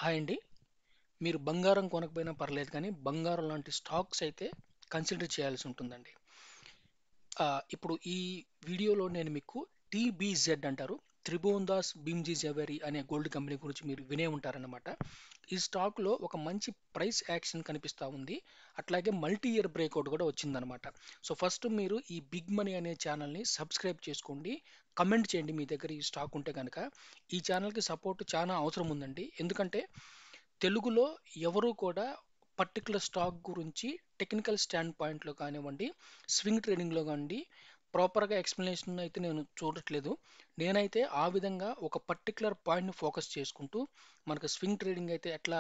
Hi అండి. మీరు బంగారం కొనకపోయినా పర్లేదు కానీ, బంగారం లాంటి స్టాక్స్ అయితే కన్సిడర్ చేయాల్సి ఉంటుందండి. ఇప్పుడు ఈ వీడియోలో నేను మీకు టీబీజెడ్ అంటారు. త్రిభువన్ భీమ్జీ జ్యువెలరీ అనే గోల్డ్ కంపెనీ గురించి మీరు వినే ఉంటారన్నమాట. ఈ స్టాక్‌లో ఒక మంచి ప్రైస్ యాక్షన్ కనిపిస్తా ఉంది. అట్లాగే మల్టీ ఇయర్ బ్రేక్‌ఔట్ కూడా వచ్చిందనమాట. సో, ఫస్ట్ మీరు ఈ బిగ్ మనీ అనే ఛానల్‌ని సబ్స్క్రైబ్ చేసుకోండి. కమెంట్ చేయండి మీ దగ్గర ఈ స్టాక్ ఉంటే గనక. ఈ ఛానల్‌కి సపోర్ట్ చానా అవసరం ఉందండి. ఎందుకంటే తెలుగులో ఎవరు కూడా పర్టికులర్ స్టాక్ గురించి టెక్నికల్ స్టాండ్ పాయింట్లో కానివ్వండి, స్వింగ్ ట్రేడింగ్లో కానివ్వండి, ప్రాపర్గా ఎక్స్ప్లెనేషన్ అయితే నేను చూడట్లేదు. నేనైతే ఆ విధంగా ఒక పర్టికులర్ పాయింట్ని ఫోకస్ చేసుకుంటూ మనకు స్వింగ్ ట్రేడింగ్ అయితే ఎట్లా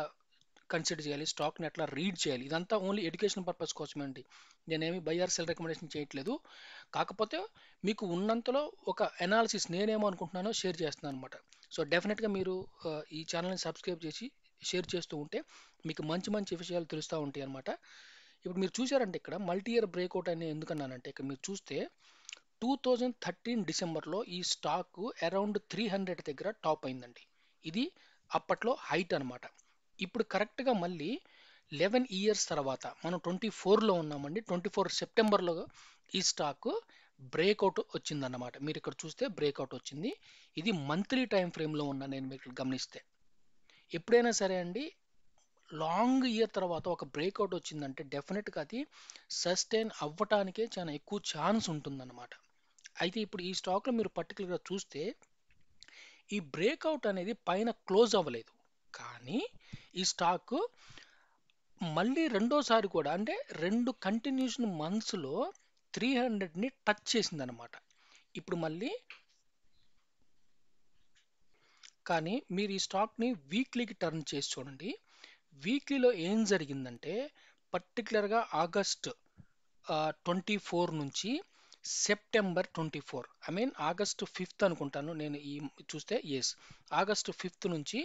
కన్సిడర్ చేయాలి, స్టాక్ని ఎట్లా రీడ్ చేయాలి, ఇదంతా ఓన్లీ ఎడ్యుకేషన్ పర్పస్ కోసమే అండి. నేనేమి బై ఆర్ సెల్ రికమెండేషన్ చేయట్లేదు. కాకపోతే మీకు ఉన్నంతలో ఒక అనాలిసిస్ నేనేమో అనుకుంటున్నానో షేర్ చేస్తున్నాను అనమాట. సో డెఫినెట్గా మీరు ఈ ఛానల్ని సబ్స్క్రైబ్ చేసి షేర్ చేస్తూ ఉంటే మీకు మంచి మంచి విషయాలు తెలుస్తూ ఉంటాయి అనమాట. ఇప్పుడు మీరు చూసారంటే ఇక్కడ మల్టీ ఇయర్ బ్రేక్అవుట్ అని ఎందుకన్నానంటే, ఇక్కడ మీరు చూస్తే 2013 డిసెంబర్లో ఈ స్టాక్ అరౌండ్ 300 దగ్గర టాప్ అయిందండి. ఇది అప్పట్లో హైట్ అనమాట. ఇప్పుడు కరెక్ట్గా మళ్ళీ 11 ఇయర్స్ తర్వాత మనం 24లో ఉన్నామండి. 24 సెప్టెంబర్లో ఈ స్టాక్ బ్రేక్అవుట్ వచ్చిందన్నమాట. మీరు ఇక్కడ చూస్తే బ్రేక్అవుట్ వచ్చింది. ఇది మంత్లీ టైం ఫ్రేమ్లో ఉన్న నేను మీకు గమనిస్తే ఎప్పుడైనా సరే అండి, లాంగ్ ఇయర్ తర్వాత ఒక బ్రేక్అవుట్ వచ్చిందంటే డెఫినెట్గా అది సస్టైన్ అవ్వటానికే చాలా ఎక్కువ ఛాన్స్ ఉంటుందన్నమాట. అయితే ఇప్పుడు ఈ స్టాక్లో మీరు పర్టికులర్గా చూస్తే ఈ బ్రేక్అవుట్ అనేది పైన క్లోజ్ అవ్వలేదు. కానీ ఈ స్టాక్ మళ్ళీ రెండోసారి కూడా అంటే రెండు కంటిన్యూషన్ మంత్స్లో 300ని టచ్ చేసిందనమాట. ఇప్పుడు మళ్ళీ కానీ మీరు ఈ స్టాక్ని వీక్లీకి టర్న్ చేసి చూడండి. వీక్లీలో ఏం జరిగిందంటే పర్టికులర్గా ఆగస్ట్ 24 నుంచి September 24, I mean August 5th అనుకుంటాను నేను ఈ చూస్తే, ఎస్, ఆగస్ట్ 5th నుంచి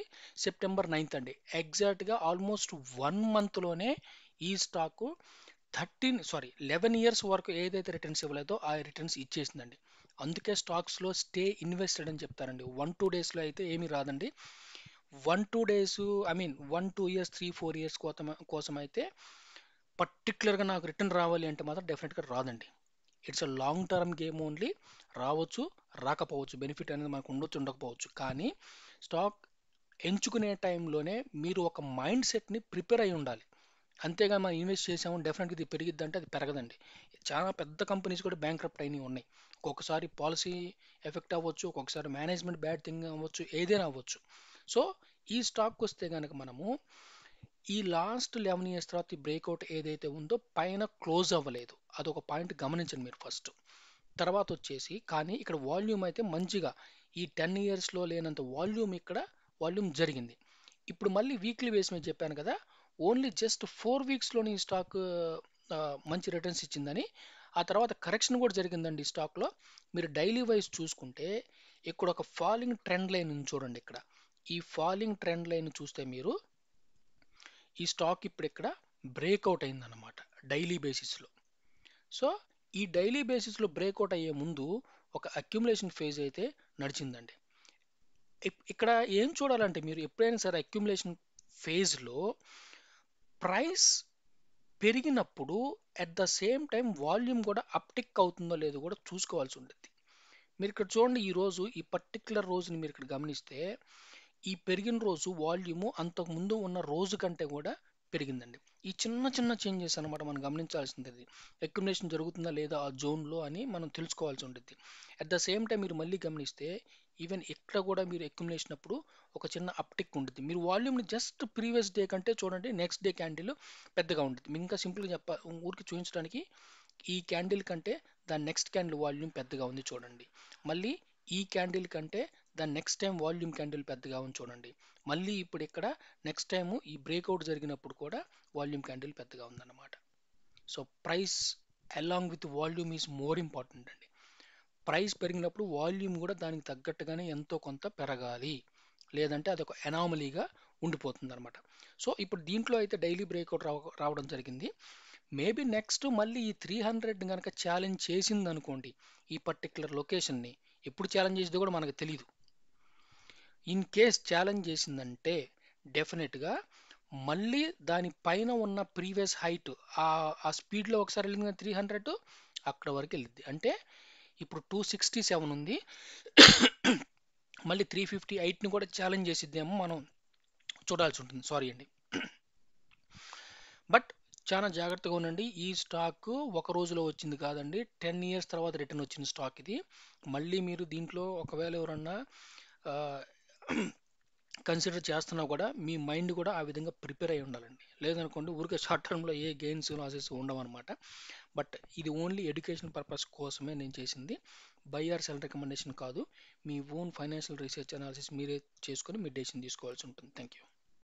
సెప్టెంబర్ 9th అండి. ఎగ్జాక్ట్గా ఆల్మోస్ట్ 1 మంత్లోనే ఈ స్టాకు 11 ఇయర్స్ వరకు ఏదైతే రిటర్న్స్ ఇవ్వలేదో ఆ రిటర్న్స్ ఇచ్చేసిందండి. అందుకే స్టాక్స్లో స్టే ఇన్వెస్టెడ్ అని చెప్తారండి. 1-2 డేస్లో అయితే ఏమీ రాదండి. 1-2 days, I mean 1-2 years, 3-4 years కోసం అయితే పర్టికులర్గా నాకు రిటర్న్ రావాలి అంటే మాత్రం డెఫినెట్గా రాదండి. It's a long term game only. రావచ్చు, రాకపోవచ్చు, బెనిఫిట్ అనేది మనకు ఉండొచ్చు, ఉండకపోవచ్చు. కానీ స్టాక్ ఎంచుకునే టైంలోనే మీరు ఒక మైండ్ సెట్ని ప్రిపేర్ అయి ఉండాలి. అంతేగా మనం ఇన్వెస్ట్ చేసాము డెఫినెట్గా ఇది పెరిగిద్దంటే అది పెరగదండి. చాలా పెద్ద కంపెనీస్ కూడా బ్యాంక్రప్ట్ అయినవి ఉన్నాయి. ఒక్కొక్కసారి పాలసీ ఎఫెక్ట్ అవ్వచ్చు, ఒక్కొక్కసారి మేనేజ్మెంట్ బ్యాడ్ థింగ్ అవ్వచ్చు, ఏదైనా అవ్వచ్చు. సో ఈ స్టాక్ వస్తే కనుక మనము ఈ లాస్ట్ 11 ఇయర్స్ తర్వాత ఈ బ్రేక్అవుట్ ఏదైతే ఉందో పైన క్లోజ్ అవ్వలేదు. అదొక పాయింట్ గమనించండి మీరు ఫస్ట్. తర్వాత వచ్చేసి కానీ ఇక్కడ వాల్యూమ్ అయితే మంచిగా ఈ 10 ఇయర్స్లో లేనంత వాల్యూమ్ ఇక్కడ వాల్యూమ్ జరిగింది. ఇప్పుడు మళ్ళీ వీక్లీ బేస్ మీద చెప్పాను కదా, ఓన్లీ జస్ట్ 4 వీక్స్లోని ఈ స్టాక్ మంచి రిటర్న్స్ ఇచ్చిందని. ఆ తర్వాత కరెక్షన్ కూడా జరిగిందండి ఈ స్టాక్లో. మీరు డైలీ వైజ్ చూసుకుంటే ఇక్కడ ఒక ఫాలింగ్ ట్రెండ్ లైన్ ఉంది చూడండి. ఇక్కడ ఈ ఫాలింగ్ ట్రెండ్ లైన్ చూస్తే మీరు ఈ స్టాక్ ఇప్పుడు ఇక్కడ బ్రేక్అవుట్ అయిందన్నమాట డైలీ బేసిస్లో. సో ఈ డైలీ బేసిస్లో బ్రేక్అవుట్ అయ్యే ముందు ఒక అక్యుములేషన్ ఫేజ్ అయితే నడిచిందండి. ఇక్కడ ఏం చూడాలంటే మీరు ఎప్పుడైనా సరే అక్యుములేషన్ ఫేజ్లో ప్రైస్ పెరిగినప్పుడు at the same time volume కూడా అప్టిక్ అవుతుందో లేదో కూడా చూసుకోవాల్సి ఉంటుంది. మీరు ఇక్కడ చూడండి, ఈ రోజు ఈ పర్టికులర్ రోజుని మీరు ఇక్కడ గమనిస్తే ఈ పెరిగిన రోజు వాల్యూము అంతకు ముందు ఉన్న రోజు కంటే కూడా పెరిగిందండి. ఈ చిన్న చిన్న చేంజెస్ అనమాట మనం గమనించాల్సింది. అక్యుములేషన్ జరుగుతుందా లేదా ఆ జోన్లో అని మనం తెలుసుకోవాల్సి ఉంటుంది. అట్ ద సేమ్ టైం మీరు మళ్ళీ గమనిస్తే ఈవెన్ ఎక్కడ కూడా మీరు అక్యుములేషన్ అప్పుడు ఒక చిన్న అప్టిక్ ఉంటుంది. మీరు వాల్యూమ్ని జస్ట్ ప్రీవియస్ డే కంటే చూడండి, నెక్స్ట్ డే క్యాండిల్ పెద్దగా ఉంటుంది. మీకు ఇంకా సింపుల్గా ఊరికి చూపించడానికి ఈ క్యాండిల్ కంటే దాని నెక్స్ట్ క్యాండిల్ వాల్యూమ్ పెద్దగా ఉంది చూడండి. మళ్ళీ ఈ క్యాండిల్ కంటే దాని నెక్స్ట్ టైం వాల్యూమ్ క్యాండిల్ పెద్దగా ఉంది చూడండి. మళ్ళీ ఇప్పుడు ఇక్కడ నెక్స్ట్ టైం ఈ బ్రేక్అవుట్ జరిగినప్పుడు కూడా వాల్యూమ్ క్యాండిల్ పెద్దగా ఉందన్నమాట. So price along with volume is more important అండి. ప్రైస్ పెరిగినప్పుడు వాల్యూమ్ కూడా దానికి తగ్గట్టుగానే ఎంతో కొంత పెరగాలి. లేదంటే అదొక ఎనామలీగా ఉండిపోతుంది అనమాట. సో ఇప్పుడు దీంట్లో అయితే డైలీ బ్రేక్అవుట్ రావడం జరిగింది. మేబీ నెక్స్ట్ మళ్ళీ ఈ 300 కనుక ఛాలెంజ్ చేసింది అనుకోండి, ఈ పర్టికులర్ లొకేషన్ని ఎప్పుడు ఛాలెంజ్ చేసిందో కూడా మనకు తెలియదు. ఇన్ కేస్ ఛాలెంజ్ చేసిందంటే డెఫినెట్గా మళ్ళీ దాని పైన ఉన్న ప్రీవియస్ హైట్ ఆ స్పీడ్లో ఒకసారి వెళ్ళింది 300 అక్కడ వరకు వెళ్ళింది. అంటే ఇప్పుడు 267 ఉంది, మళ్ళీ 358ని కూడా ఛాలెంజ్ చేసిద్దేమో మనం చూడాల్సి ఉంటుంది. సారీ అండి. బట్ చాలా జాగ్రత్తగా ఉండండి. ఈ స్టాక్ ఒక రోజులో వచ్చింది కాదండి, 10 ఇయర్స్ తర్వాత రిటర్న్ వచ్చిన స్టాక్ ఇది. మళ్ళీ మీరు దీంట్లో ఒకవేళ ఎవరన్నా కన్సిడర్ చేస్తున్నా కూడా మీ మైండ్ కూడా ఆ విధంగా ప్రిపేర్ అయి ఉండాలండి. లేదనుకోండి ఊరికే షార్ట్ టర్మ్లో ఏ గెయిన్స్ లాసెస్ ఉండవన్నమాట. బట్ ఇది ఓన్లీ ఎడ్యుకేషన్ పర్పస్ కోసమే నేను చేసింది, బై ఆర్ సెల్ రికమెండేషన్ కాదు. మీ ఓన్ ఫైనాన్షియల్ రీసెర్చ్ అనాలిసిస్ మీరే చేసుకొని మీ డెసిషన్ తీసుకోవాల్సి ఉంటుంది. Thank you.